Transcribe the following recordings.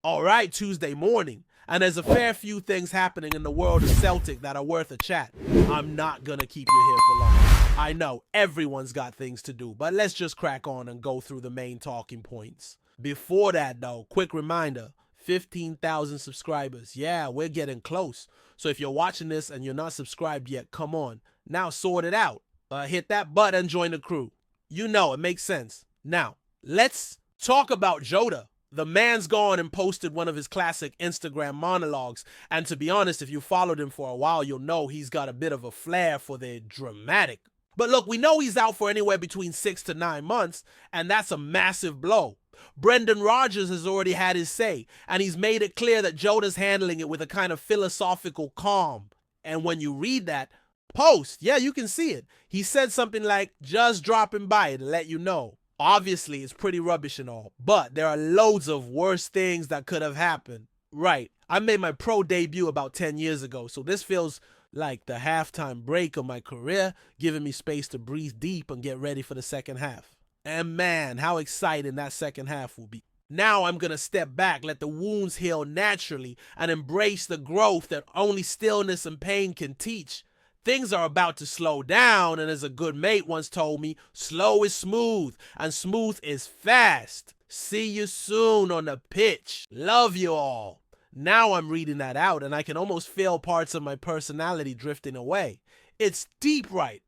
All right, Tuesday morning. And there's a fair few things happening in the world of Celtic that are worth a chat. I'm not gonna keep you here for long. I know everyone's got things to do, but let's just crack on and go through the main talking points. Before that though, quick reminder, 15,000 subscribers. Yeah, we're getting close. So if you're watching this and you're not subscribed yet, come on. Now sort it out. Hit that button and join the crew. You know, it makes sense. Now, let's talk about Joda. The man's gone and posted one of his classic Instagram monologues. And to be honest, if you followed him for a while, you'll know he's got a bit of a flair for the dramatic. But look, we know he's out for anywhere between 6 to 9 months, and that's a massive blow. Brendan Rodgers has already had his say, and he's made it clear that Joda's handling it with a kind of philosophical calm. And when you read that post, yeah, you can see it. He said something like, just dropping by to let you know. Obviously, it's pretty rubbish and all, but there are loads of worse things that could have happened. Right, I made my pro debut about 10 years ago, so this feels like the halftime break of my career, giving me space to breathe deep and get ready for the second half. And man, how exciting that second half will be. Now I'm going to step back, let the wounds heal naturally, and embrace the growth that only stillness and pain can teach. Things are about to slow down, and as a good mate once told me, slow is smooth, and smooth is fast. See you soon on the pitch. Love you all. Now I'm reading that out, and I can almost feel parts of my personality drifting away. It's deep, right?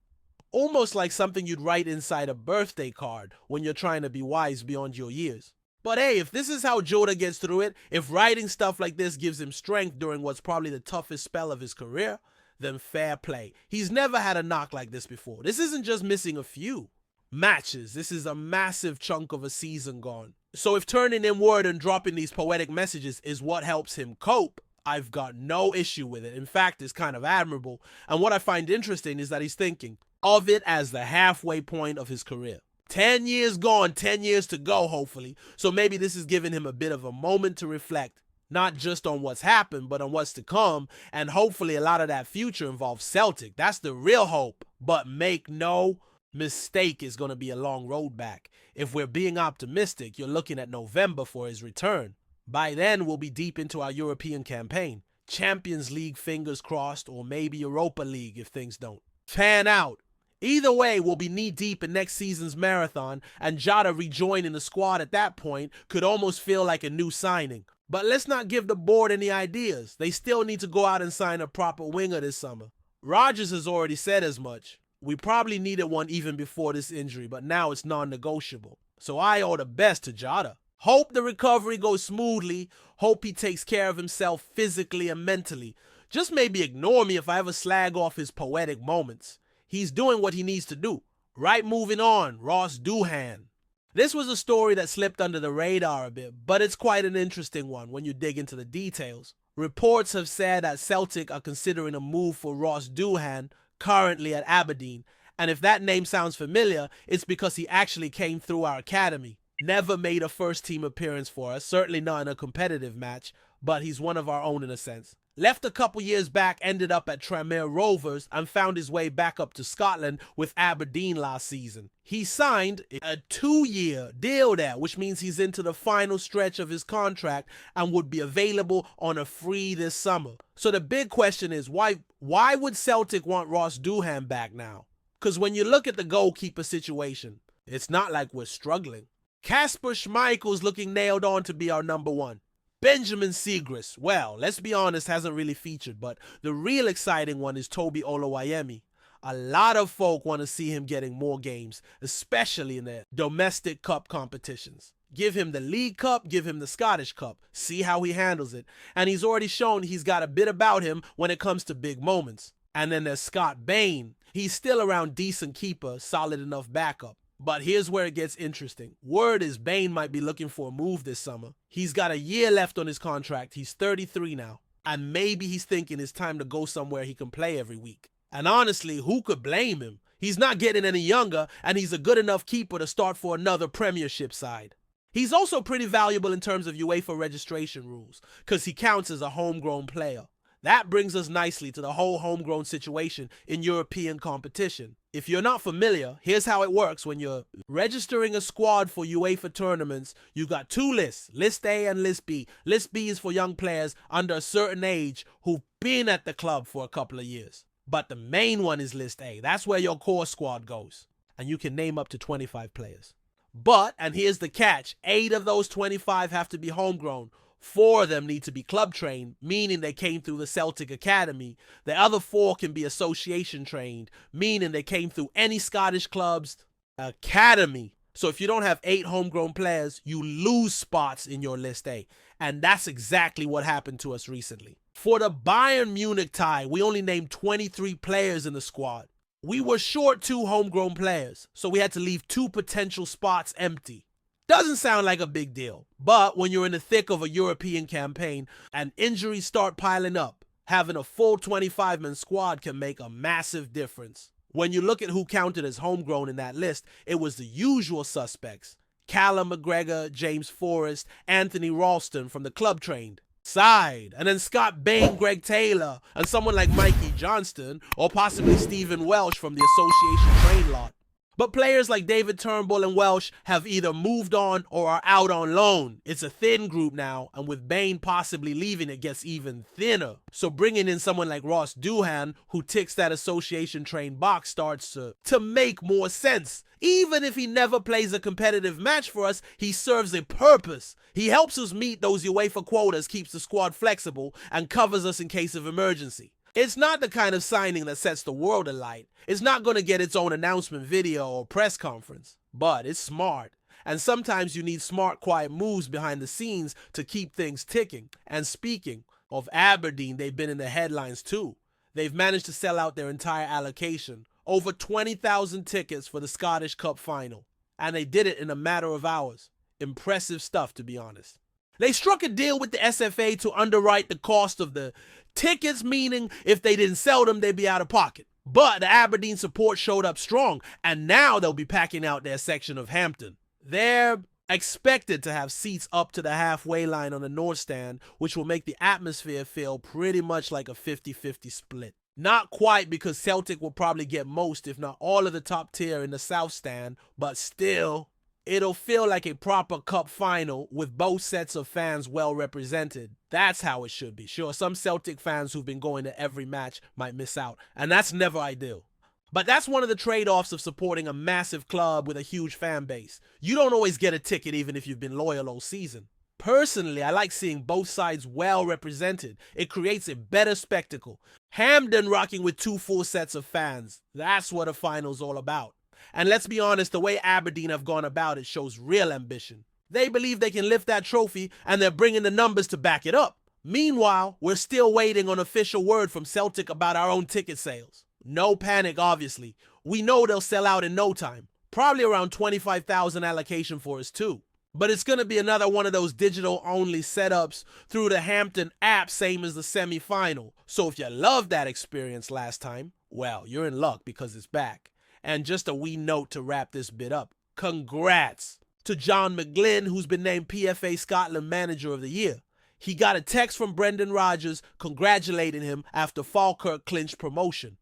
Almost like something you'd write inside a birthday card when you're trying to be wise beyond your years. But hey, if this is how Joda gets through it, if writing stuff like this gives him strength during what's probably the toughest spell of his career, then fair play. He's never had a knock like this before. This isn't just missing a few matches. This is a massive chunk of a season gone. So if turning inward and dropping these poetic messages is what helps him cope, I've got no issue with it. In fact, it's kind of admirable. And what I find interesting is that he's thinking of it as the halfway point of his career. 10 years gone, 10 years to go, hopefully. So maybe this is giving him a bit of a moment to reflect, not just on what's happened, but on what's to come. And hopefully a lot of that future involves Celtic. That's the real hope. But make no mistake, it's going to be a long road back. If we're being optimistic, you're looking at November for his return. By then, we'll be deep into our European campaign. Champions League, fingers crossed, or maybe Europa League if things don't pan out. Either way, we'll be knee-deep in next season's marathon, and Joda rejoining the squad at that point could almost feel like a new signing. But let's not give the board any ideas. They still need to go out and sign a proper winger this summer. Rodgers has already said as much. We probably needed one even before this injury, but now it's non-negotiable. So I owe the best to Joda. Hope the recovery goes smoothly. Hope he takes care of himself physically and mentally. Just maybe ignore me if I ever slag off his poetic moments. He's doing what he needs to do. Right, moving on, Ross Doohan. This was a story that slipped under the radar a bit, but it's quite an interesting one when you dig into the details. Reports have said that Celtic are considering a move for Ross Doohan, currently at Aberdeen. And if that name sounds familiar, it's because he actually came through our academy. Never made a first-team appearance for us, certainly not in a competitive match, but he's one of our own in a sense. Left a couple years back, ended up at Tranmere Rovers, and found his way back up to Scotland with Aberdeen last season. He signed a 2-year deal there, which means he's into the final stretch of his contract and would be available on a free this summer. So the big question is, why would Celtic want Ross Doohan back now? Because when you look at the goalkeeper situation, it's not like we're struggling. Kasper Schmeichel's looking nailed on to be our number one. Benjamin Siegrist, well, let's be honest, hasn't really featured, but the real exciting one is Toby Oluwayemi. A lot of folk want to see him getting more games, especially in the domestic cup competitions. Give him the League Cup, give him the Scottish Cup, see how he handles it. And he's already shown he's got a bit about him when it comes to big moments. And then there's Scott Bain. He's still around decent keeper, solid enough backup. But here's where it gets interesting. Word is Bain might be looking for a move this summer. He's got a year left on his contract. He's 33 now. And maybe he's thinking it's time to go somewhere he can play every week. And honestly, who could blame him? He's not getting any younger, and he's a good enough keeper to start for another Premiership side. He's also pretty valuable in terms of UEFA registration rules, because he counts as a homegrown player. That brings us nicely to the whole homegrown situation in European competition. If you're not familiar, here's how it works. When you're registering a squad for UEFA tournaments, you got two lists, List A and List B. List B is for young players under a certain age who've been at the club for a couple of years. But the main one is List A. That's where your core squad goes. And you can name up to 25 players. But, and here's the catch, 8 of those 25 have to be homegrown. 4 of them need to be club trained, meaning they came through the Celtic Academy. The other 4 can be association trained, meaning they came through any Scottish club's academy. So if you don't have 8 homegrown players, you lose spots in your List A. And that's exactly what happened to us recently. For the Bayern Munich tie, we only named 23 players in the squad. We were short 2 homegrown players, so we had to leave 2 potential spots empty. Doesn't sound like a big deal, but when you're in the thick of a European campaign and injuries start piling up, having a full 25-man squad can make a massive difference. When you look at who counted as homegrown in that list, it was the usual suspects. Callum McGregor, James Forrest, Anthony Ralston from the club trained side, and then Scott Bain, Greg Taylor, and someone like Mikey Johnston, or possibly Stephen Welsh from the association trained lot. But players like David Turnbull and Welsh have either moved on or are out on loan. It's a thin group now, and with Bain possibly leaving, it gets even thinner. So bringing in someone like Ross Doohan, who ticks that association-trained box, starts to make more sense. Even if he never plays a competitive match for us, he serves a purpose. He helps us meet those UEFA quotas, keeps the squad flexible, and covers us in case of emergency. It's not the kind of signing that sets the world alight. It's not going to get its own announcement video or press conference. But it's smart. And sometimes you need smart, quiet moves behind the scenes to keep things ticking. And speaking of Aberdeen, they've been in the headlines too. They've managed to sell out their entire allocation. Over 20,000 tickets for the Scottish Cup final. And they did it in a matter of hours. Impressive stuff, to be honest. They struck a deal with the SFA to underwrite the cost of the tickets, meaning if they didn't sell them, they'd be out of pocket. But the Aberdeen support showed up strong, and now they'll be packing out their section of Hampton. They're expected to have seats up to the halfway line on the north stand, which will make the atmosphere feel pretty much like a 50-50 split. Not quite, because Celtic will probably get most, if not all, of the top tier in the south stand, but still, it'll feel like a proper cup final with both sets of fans well represented. That's how it should be. Sure, some Celtic fans who've been going to every match might miss out, and that's never ideal. But that's one of the trade-offs of supporting a massive club with a huge fan base. You don't always get a ticket even if you've been loyal all season. Personally, I like seeing both sides well represented. It creates a better spectacle. Hampden rocking with 2 full sets of fans. That's what a final's all about. And let's be honest, the way Aberdeen have gone about it shows real ambition. They believe they can lift that trophy, and they're bringing the numbers to back it up. Meanwhile, we're still waiting on official word from Celtic about our own ticket sales. No panic, obviously. We know they'll sell out in no time. Probably around 25,000 allocation for us too. But it's going to be another one of those digital-only setups through the Hampton app, same as the semi-final. So if you loved that experience last time, well, you're in luck because it's back. And just a wee note to wrap this bit up. Congrats to John McGlynn, who's been named PFA Scotland Manager of the Year. He got a text from Brendan Rodgers congratulating him after Falkirk clinched promotion.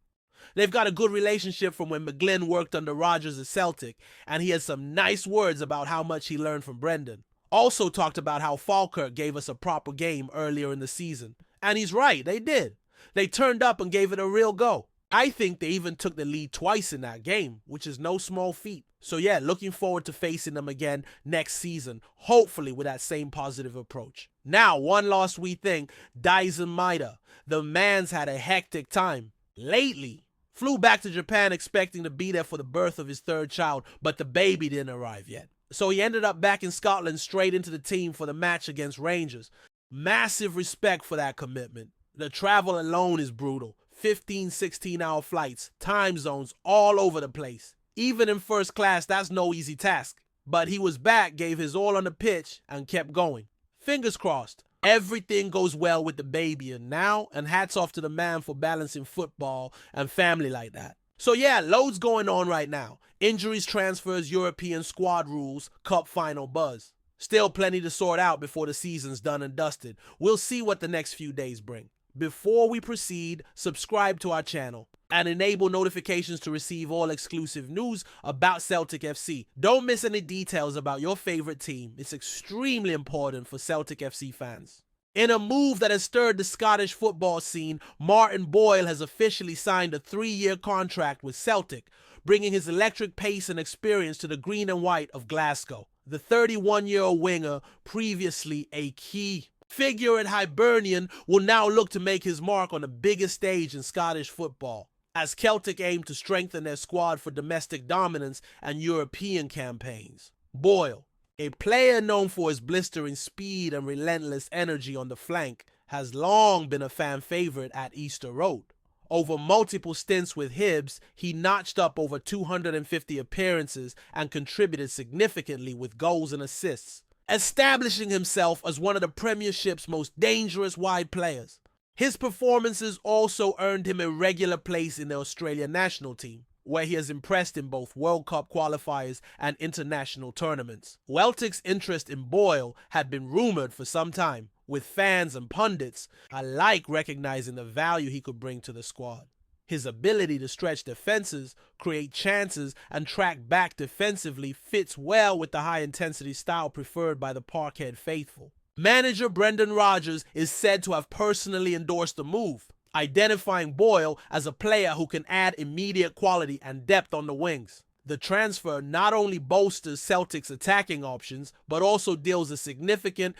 They've got a good relationship from when McGlynn worked under Rodgers at Celtic, and he had some nice words about how much he learned from Brendan. Also talked about how Falkirk gave us a proper game earlier in the season. And he's right, they did. They turned up and gave it a real go. I think they even took the lead twice in that game, which is no small feat. So yeah, looking forward to facing them again next season, hopefully with that same positive approach. Now, one last wee thing, Dyson Maeda. The man's had a hectic time. Lately, flew back to Japan expecting to be there for the birth of his 3rd child, but the baby didn't arrive yet. So he ended up back in Scotland straight into the team for the match against Rangers. Massive respect for that commitment. The travel alone is brutal. 15, 16-hour flights, time zones all over the place. Even in first class, that's no easy task. But he was back, gave his all on the pitch, and kept going. Fingers crossed. Everything goes well with the baby and now, and hats off to the man for balancing football and family like that. So yeah, loads going on right now. Injuries, transfers, European squad rules, cup final buzz. Still plenty to sort out before the season's done and dusted. We'll see what the next few days bring. Before we proceed, subscribe to our channel and enable notifications to receive all exclusive news about Celtic FC. Don't miss any details about your favorite team. It's extremely important for Celtic FC fans. In a move that has stirred the Scottish football scene, Martin Boyle has officially signed a 3-year contract with Celtic, bringing his electric pace and experience to the green and white of Glasgow. The 31-year-old winger, previously a key figure at Hibernian, will now look to make his mark on the biggest stage in Scottish football, as Celtic aim to strengthen their squad for domestic dominance and European campaigns. Boyle, a player known for his blistering speed and relentless energy on the flank, has long been a fan favorite at Easter Road. Over multiple stints with Hibs, he notched up over 250 appearances and contributed significantly with goals and assists, establishing himself as one of the Premiership's most dangerous wide players. His performances also earned him a regular place in the Australian national team, where he has impressed in both World Cup qualifiers and international tournaments. Celtic's interest in Boyle had been rumoured for some time, with fans and pundits alike recognizing the value he could bring to the squad. His ability to stretch defenses, create chances, and track back defensively fits well with the high-intensity style preferred by the Parkhead faithful. Manager Brendan Rodgers is said to have personally endorsed the move, identifying Boyle as a player who can add immediate quality and depth on the wings. The transfer not only bolsters Celtic's attacking options, but also deals a significant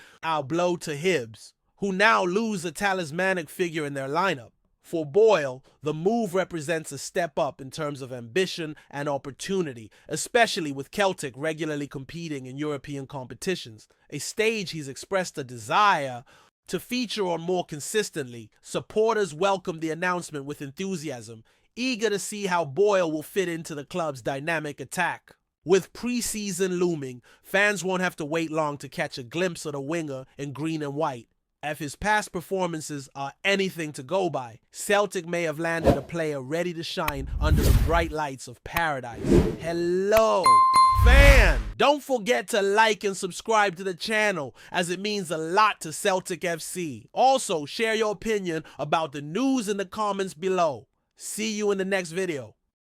blow to Hibs, who now lose a talismanic figure in their lineup. For Boyle, the move represents a step up in terms of ambition and opportunity, especially with Celtic regularly competing in European competitions, a stage he's expressed a desire to feature on more consistently. Supporters welcomed the announcement with enthusiasm, eager to see how Boyle will fit into the club's dynamic attack. With pre-season looming, fans won't have to wait long to catch a glimpse of the winger in green and white. If his past performances are anything to go by, Celtic may have landed a player ready to shine under the bright lights of paradise. Hello, fan! Don't forget to like and subscribe to the channel, as it means a lot to Celtic FC. Also, share your opinion about the news in the comments below. See you in the next video.